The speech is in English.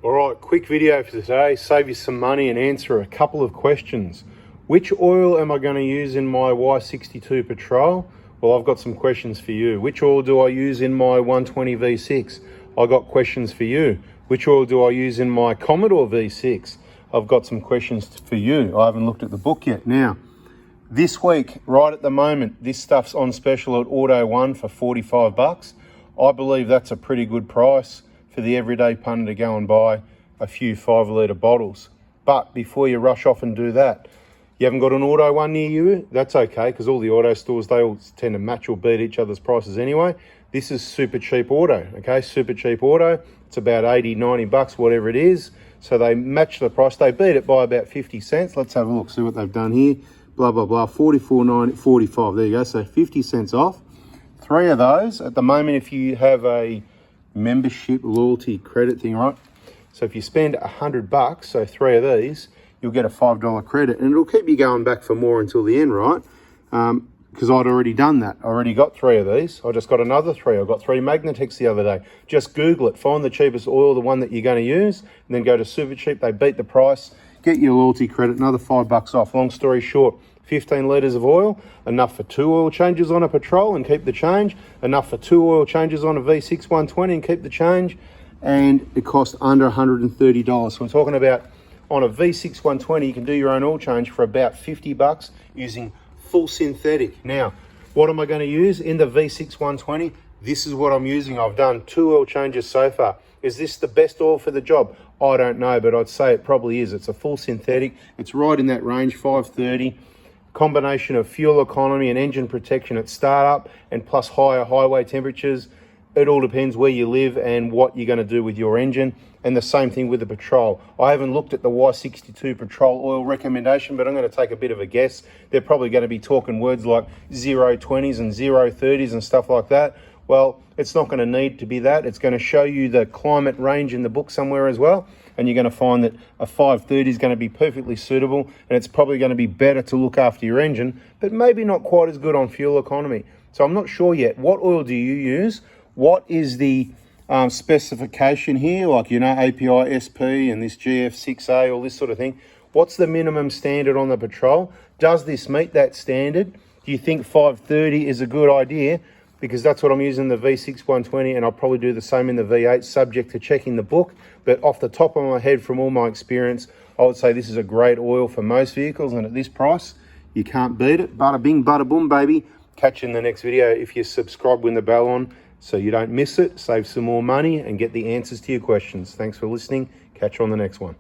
All right, quick video for today, save you some money and answer a couple of questions. Which oil am I going to use in my Y62 Patrol? Well, I've got some questions for you. Which oil do I use in my 120 V6? I've got questions for you. Which oil do I use in my Commodore V6? I've got some questions for you. I haven't looked at the book yet. Now, this week, right at the moment, this stuff's on special at Auto One for 45 bucks. I believe that's a pretty good price for the everyday punter to go and buy a few 5-litre bottles. But before you rush off and do that, you haven't got an Auto One near you? That's okay, because all the auto stores, they all tend to match or beat each other's prices anyway. This is super cheap auto, okay? Super cheap auto. It's about 80, 90 bucks, whatever it is. So they match the price. They beat it by about 50 cents. Let's have a look, see what they've done here. Blah, blah, blah, 44.90, 45. There you go, so 50 cents off. 3 of those. At the moment, if you have a membership loyalty credit thing, right? So if you spend 100 bucks, so 3 of these, you'll get a $5 credit, and it'll keep you going back for more until the end, right? Because I'd already done that. I already got 3 of these. I just got another 3. I got 3 Magnetics the other day. Just Google it, find the cheapest oil, the one that you're going to use, and then go to Super Cheap. They beat the price, get your loyalty credit, another 5 bucks off. Long story short, 15 litres of oil, enough for 2 oil changes on a Patrol and keep the change, enough for 2 oil changes on a V6 120 and keep the change, and it costs under $130. So we're talking about on a V6 120, you can do your own oil change for about 50 bucks using full synthetic. Now, what am I going to use in the V6 120? This is what I'm using. I've done 2 oil changes so far. Is this the best oil for the job? I don't know, but I'd say it probably is. It's a full synthetic. It's right in that range, 530. Combination of fuel economy and engine protection at startup and plus higher highway temperatures. It all depends where you live and what you're going to do with your engine. And the same thing with the Patrol. I haven't looked at the Y62 Patrol oil recommendation, but I'm going to take a bit of a guess. They're probably going to be talking words like 020s and 030s and stuff like that. Well, it's not going to need to be that. It's going to show you the climate range in the book somewhere as well. And you're going to find that a 530 is going to be perfectly suitable, and it's probably going to be better to look after your engine, but maybe not quite as good on fuel economy. So I'm not sure yet. What oil do you use? What is the specification here? Like, API SP and this GF6A, all this sort of thing. What's the minimum standard on the Patrol? Does this meet that standard? Do you think 530 is a good idea? Because that's what I'm using the V6 120, and I'll probably do the same in the V8, subject to checking the book. But off the top of my head, from all my experience, I would say this is a great oil for most vehicles, and at this price, you can't beat it. Bada bing, bada boom, baby. Catch you in the next video. If you subscribe with the bell on so you don't miss it, save some more money, and get the answers to your questions. Thanks for listening. Catch you on the next one.